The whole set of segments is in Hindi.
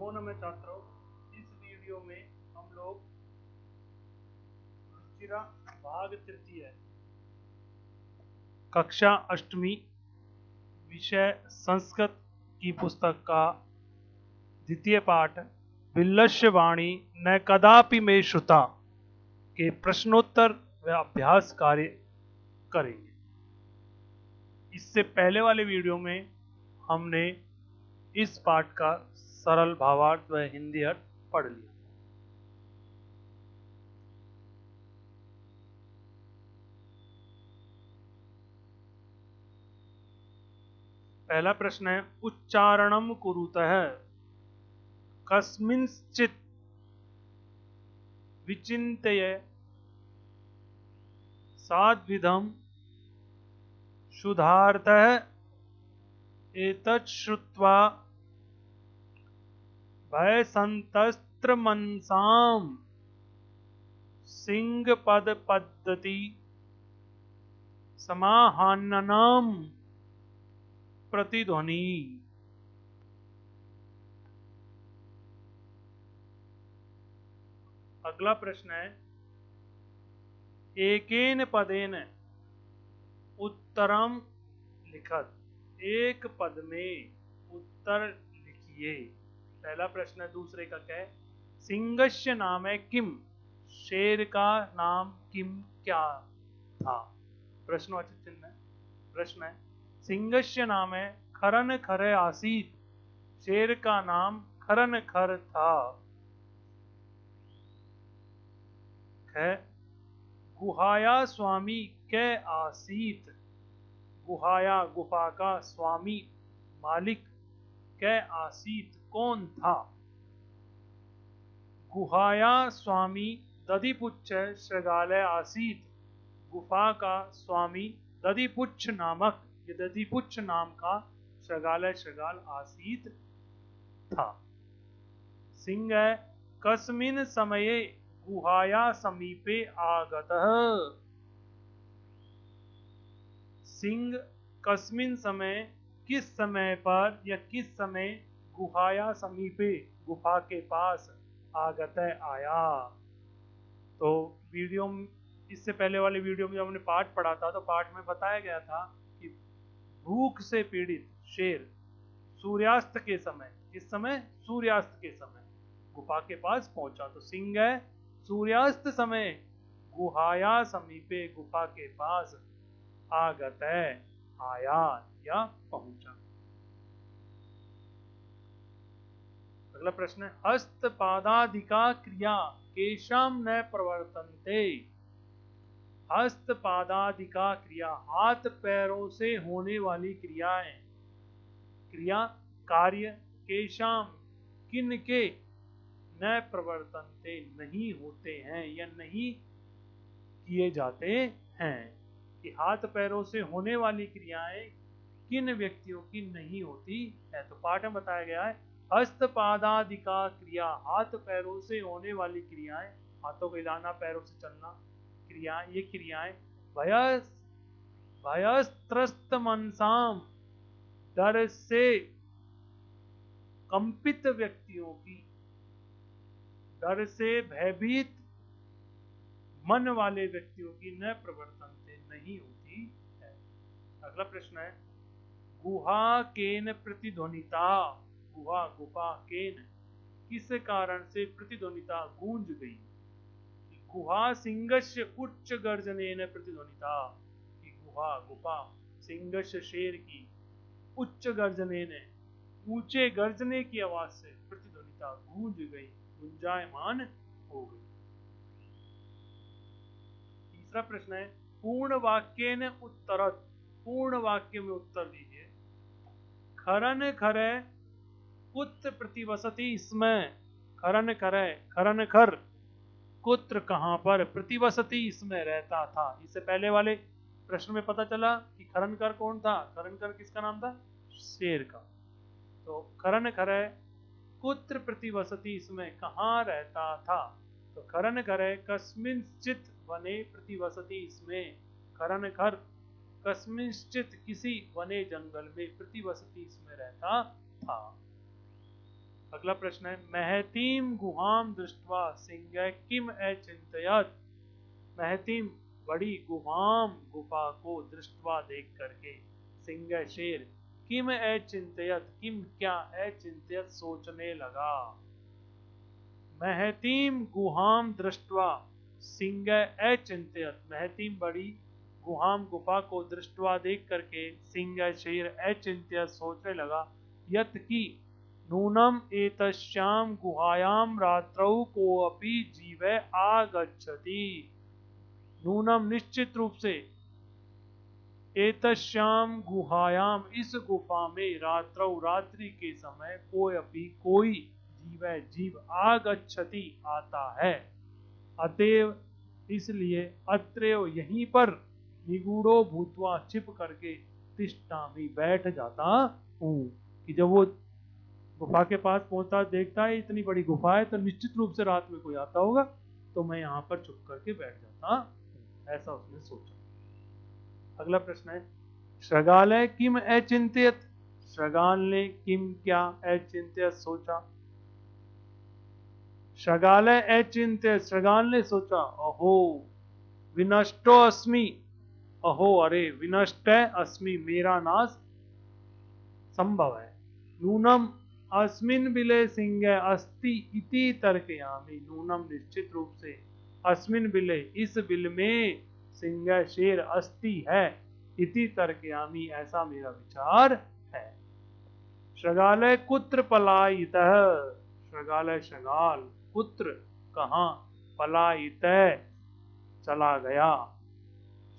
नमो नमः छात्रों। इस वीडियो में हम लोग रुचिरा भाग तृतीय कक्षा अष्टमी विषय संस्कृत की पुस्तक का द्वितीय पाठ बिल्लस्य वाणी न कदापि में श्रुता के प्रश्नोत्तर व अभ्यास कार्य करेंगे। इससे पहले वाले वीडियो में हमने इस पाठ का सरल भावार्थ व हिंदी अर्थ पढ़ लिया। पहला प्रश्न है उच्चारणम कुरुतः कस्मिंश्चित् विचिन्तय साद्विधम शुद्धार्थः एतत् श्रुत्वा भयसंतस्त्रमनसां सिंहपदपद्धति समाहाननम प्रतिध्वनि। अगला प्रश्न है एकेन पदेन उत्तरम लिखत, एक पद में उत्तर लिखिए। पहला प्रश्न दूसरे का क्या है? सिंहस्य नाम है किम, शेर का नाम किम क्या था? प्रश्नवाचक चिन्ह है। प्रश्न है सिंहस्य नाम है खरन खर आसीत, शेर का नाम खरन खर था। है गुहाया स्वामी कै आसीत, गुहाया गुफा का स्वामी मालिक कै आसीत कौन था? गुहाया स्वामी दधिपुच्छ श्रृगालय आसीत, गुफा का स्वामी दधिपुच्छ नामक दधिपुच्छ नाम का श्रृगालय श्रृगाल आसीत था। सिंह कस्मिन समये गुहाया समीपे आगतः, सिंह कस्मिन समय किस समय पर या किस समय गुहाया समीपे गुफा के पास आगत आया। तो वीडियो इससे पहले वाले वीडियो में जब हमने पाठ पढ़ा था तो पाठ में बताया गया था कि भूख से पीड़ित शेर सूर्यास्त के समय, किस समय? सूर्यास्त के समय गुफा के पास पहुंचा। तो सिंह सूर्यास्त समय गुहाया समीपे गुफा के पास आगत आया या पहुंचा। अगला प्रश्न है हस्तपादादिका क्रिया केशाम न प्रवर्तन्ते। हस्तपादादिका क्रिया हाथ पैरों से होने वाली क्रियाएं, क्रिया कार्य केशाम किनके न प्रवर्तन्ते नहीं होते हैं या नहीं किए जाते हैं। कि हाथ पैरों से होने वाली क्रियाएं किन व्यक्तियों की नहीं होती है। तो पाठ में बताया गया है हस्तपादादिका क्रिया, हाथ पैरों से होने वाली क्रियाएं, हाथों को हिलाना पैरों से चलना क्रियाएं, ये क्रियाएं भयस्त्रस्त मनसाम डर से कंपित व्यक्तियों की, डर से भयभीत मन वाले व्यक्तियों की न प्रवर्तन से नहीं होती है। अगला प्रश्न है गुहा केन प्रतिध्वनिता, गुहा गुफा केन किस कारण से प्रतिध्वनिता गूंज गई। गुहा सिंहस्य उच्च गर्जनेन प्रतिध्वनिता, कि गुहा गुफा सिंहस्य शेर की उच्च गर्जनेन ऊंचे गर्जने की आवाज से प्रतिध्वनिता गूंज गई, गुंजायमान हो गई। तीसरा प्रश्न है पूर्ण वाक्य ने उत्तरत, पूर्ण वाक्य में उत्तर दीजिए। खरन खरे कुत्र प्रतिवसति इसमें, खरन खरे खरन खर कुत्र कहां पर, प्रतिवसति इसमें रहता था। इससे पहले वाले प्रश्न में पता चला कि खरन कर कौन था, खरन कर किसका नाम था? शेर का। तो खरन खरे कुत्र प्रतिवसति इसमें कहां रहता था। तो खरन खरे कस्मिंश्चित वने प्रतिवसति इसमें, खरन खर कस्मिंश्चित किसी वने जंगल में प्रतिवसति इसमें रहता था। अगला प्रश्न है महतीम गुहाम दृष्ट्वा सिंह किम अचिंतयत। महतीम बड़ी गुहाम गुफा को दृष्ट्वा देख करके सिंह शेर किम अचिंतयत, किम क्या अचिंतयत सोचने लगा। महतीम गुहाम दृष्ट्वा सिंह अचिंतयत, महतीम बड़ी गुहाम गुफा को दृष्ट्वा देख करके सिंह शेर अचिंत्य सोचने लगा यत की नूनम एतस्याम गुहायाम रात्रौ कोऽपि जीव आगच्छति। नूनम निश्चित रूप से, एतस्याम गुहायाम इस गुफा में रात्रौ रात्रि के समय कोई जीव आगच्छति आता है। अतएव इसलिए अत्रैव यहीं पर निगूढ़ो भूतवा छिप करके तिष्ठामि बैठ जाता हूँ। कि जब वो गुफा के पास पहुंचता देखता है इतनी बड़ी गुफा है तो निश्चित रूप से रात में कोई आता होगा, तो मैं यहाँ पर छुप करके बैठ जाता हूँ, ऐसा उसने सोचा। अगला प्रश्न है श्रगालय किम अचिंत्यत। श्रगाल ने किम क्या अचिंत्यत सोचा। श्रगालय अचिंत्यत, श्रगाल ने सोचा अहो विनष्टो अस्मि, अहो अरे विनष्ट अस्मि मेरा नाश संभव है। नूनम अस्मिन बिले सिंह अस्ति इति तर्कयामि। नूनम निश्चित रूप से, अस्मिन बिले इस बिल में सिंह शेर अस्ति है, इति तर्कयामि ऐसा मेरा विचार है। श्रगालय कुत्र पलायितः। श्रगालय श्रगाल कुत्र कहाँ, पलायितः चला गया।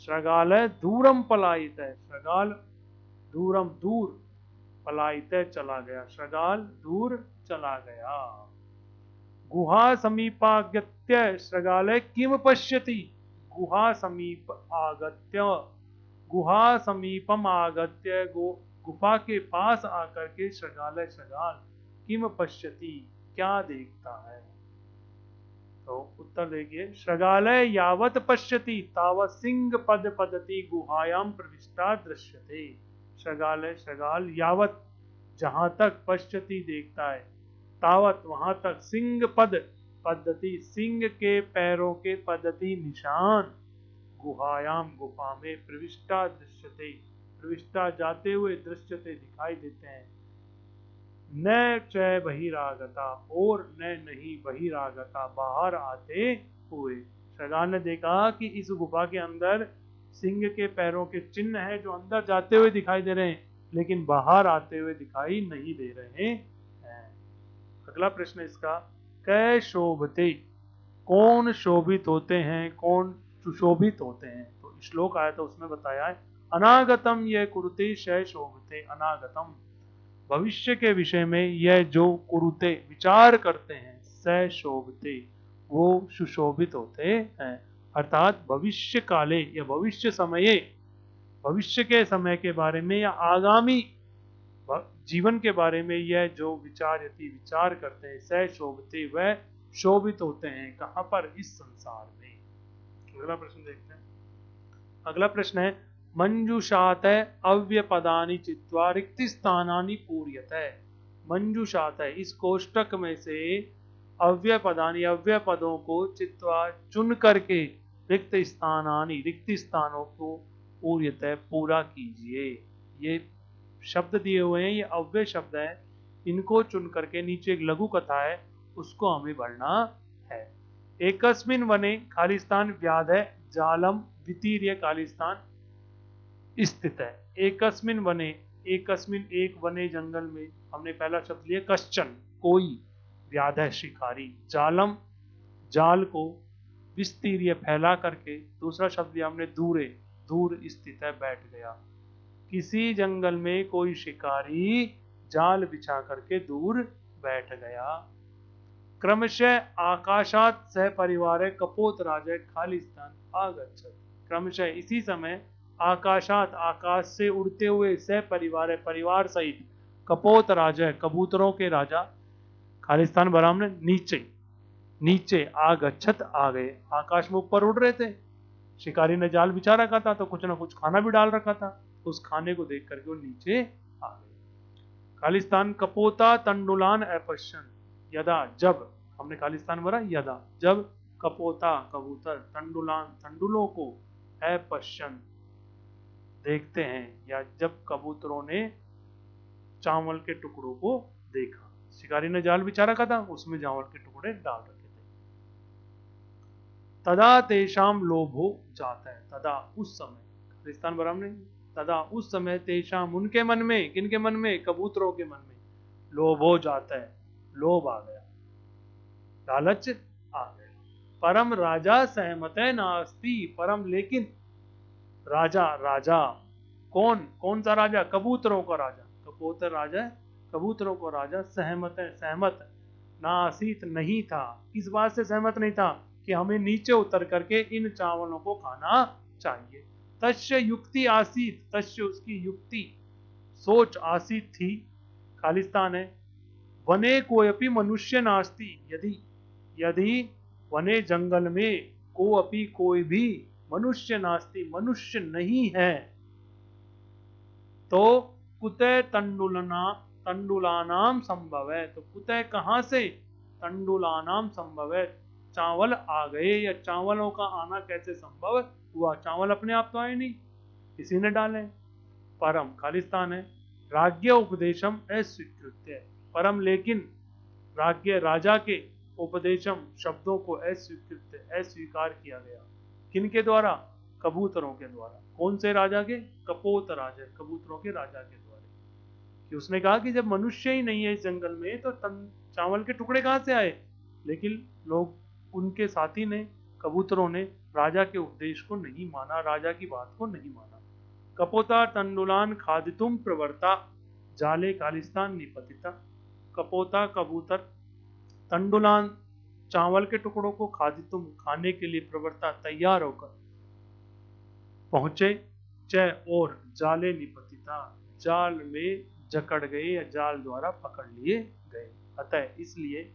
श्रगालय दूरम पलायितः, श्रगाल दूरम दूर, पलायितः चला गया, श्रगाल दूर चला गया। गुहा समीपागत्य श्रगालय किम पश्यति। गुहा समीप आगत्य, गुहा समीपम आगत्य गुफा के पास आकर के श्रगालय श्रगाल किम पश्यति क्या देखता है। तो उत्तर देखिए श्रगालय यावत पश्यति तावत सिंह पद पदति गुहायाम प्रविष्टा दृश्यते। श्रगालय श्रगाल यावत जहां तक पश्यति देखता है, तावत वहां तक सिंह पद पद्धति सिंह के पैरों के पद्धति निशान गुहायाम गुफा में प्रविष्टा दृश्यते, प्रविष्टा जाते हुए दृश्यते दिखाई देते हैं। न च बहिरागता, और न नहीं बहिरागता बाहर आते हुए। श्रगाल ने देखा कि इस गुफा के अंदर सिंह के पैरों के चिन्ह हैं जो अंदर जाते हुए दिखाई दे रहे हैं, लेकिन बाहर आते हुए दिखाई नहीं दे रहे हैं। अगला प्रश्न इसका कै शोभते, कौन शोभित होते हैं, कौन सुशोभित होते हैं। तो श्लोक आया था उसमें बताया है अनागतम यह कुरुते शय शोभते। अनागतम भविष्य के विषय में यह जो कुरुते विचार करते हैं, स शोभते वो सुशोभित होते हैं। अर्थात भविष्य काले या भविष्य समये, भविष्य के समय के बारे में या आगामी जीवन के बारे में यह जो विचार करते हैं, स शोभते वह शोभित होते हैं। कहां पर, इस संसार में। अगला प्रश्न देखते हैं। अगला प्रश्न है मंजुषात अव्यपदानि चित्वा रिक्त स्थानानि पूर्यत। मंजुषात, इस कोष्टक में से अव्यपदानि अव्यय पदों को चित्वा चुन करके रिक्त स्थानानि रिक्त स्थानों को पूर्यत पूरा कीजिए। ये शब्द दिए हुए हैं, ये अव्यय शब्द है, इनको चुन करके नीचे एक लघु कथा है उसको हमें पढ़ना है। एकस्मिन वने खालिस्तान व्याध है जालम द्वितीय खालिस्तान स्थित है। एकस्मिन वने, एकस्मिन एक वने जंगल में, हमने पहला शब्द लिया कश्चन कोई, व्याध है शिकारी, जालम जाल को, विस्तीर्य फैला करके, दूसरा शब्द लिया हमने दूरे, दूर स्थित है बैठ गया। किसी जंगल में कोई शिकारी जाल बिछा करके दूर बैठ गया। क्रमशः आकाशात सह परिवार कपोत राजा खालिस्तान आगच्छत। क्रमशः इसी समय आकाशात आकाश से उड़ते हुए सह परिवार परिवार सहित कपोत राजा कबूतरों के राजा खालिस्तान बरामने नीचे नीचे आगच्छत आ गए। आकाश में ऊपर उड़ रहे थे, शिकारी ने जाल बिछा रखा था तो कुछ ना कुछ खाना भी डाल रखा था, उस खाने को देख करके वो नीचे आ गए। खालिस्तान कपोता तंडुलान अपश्यन, यदा जब, हमने खालिस्तान भरा यदा, जब कपोता कबूतर तंडुलान तंडुलों को अपश्यन देखते हैं, या जब कबूतरों ने चावल के टुकड़ों को देखा। शिकारी ने जाल बिछा रखा था, उसमें चावल के टुकड़े डाल रखे थे। तदा तेषाम लोभो जाता है, तदा उस समय, खालिस्तान बराबर नहीं, तदा उस समय तेषाम उनके मन में, किनके मन में, कबूतरों के मन में, लोभ हो जाता है, लोभ आ गया, लालच आ गया। परम राजा सहमत है नास्ति, परम लेकिन राजा, राजा कौन, कौन सा राजा, कबूतरों का राजा, कबूतर राजा है, कबूतरों को राजा सहमत है, सहमत नासीत नहीं था, इस बात से सहमत नहीं था कि हमें नीचे उतर करके इन चावलों को खाना चाहिए। तस्य युक्ति आसीत, तस्य उसकी युक्ति, सोच आसीत थी, खालिस्तान है, वने कोयपि मनुष्य नास्ति, यदि, यदि वने जंगल में कोअपि कोई भी मनुष्य नास्ति, मनुष्य नहीं है, तो कुतः तंडुलानाम संभव है, तो कुतः कहां से, तंडुलानाम संभव है, चावल आ गए, या चावलों का आना कैसे संभव हुआ, चावल अपने आप तो आए नहीं, किसी ने डाले। परम, खालिस्तान है, राज्य उपदेशम अस्वीकृत्य, परम लेकिन राज्य, राजा के उपदेशम शब्दों को अस्वीकृत, अस्वीकार किया गया, किनके द्वारा, कबूतरों के द्वारा। कौन से राजा के, कपोत राजा, कबूतरों के राजा के द्वारा, कि उसने कहा कि जब मनुष्य ही नहीं है इस जंगल में तो चावल के टुकड़े कहां से आए, लेकिन लोग, उनके साथी ने, कबूतरों ने राजा के उपदेश को नहीं माना, राजा की बात को नहीं माना। कपोता तंडुलान खादितुम प्रवर्ता जाले खालिस्तान निपतिता, कपोता कबूतर तंडुलान चावल के टुकड़ों को खादितुम खाने के लिए प्रवर्ता तैयार होकर पहुंचे, च और जाले निपतिता जाल में जकड़ गए, या जाल द्वारा पकड़ लिए गए। अतः इसलिए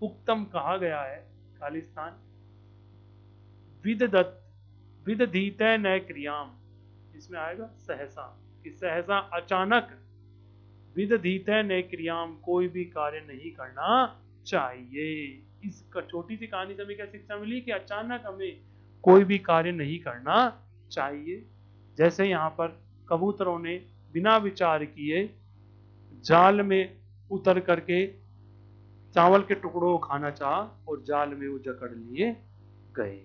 उक्तम कहा गया है, खालिस्तान विदधीत न क्रियाम, इसमें आएगा सहसा, कि सहसा अचानक, विदधीत न क्रियाम, कोई भी कार्य नहीं करना चाहिए। इस छोटी सी कहानी से हमें क्या शिक्षा मिली, कि अचानक हमें कोई भी कार्य नहीं करना चाहिए। जैसे यहाँ पर कबूतरों ने बिना विचार किए जाल में उतर करके चावल के टुकड़ों को खाना चाहा, और जाल में वो जकड़ लिए गए।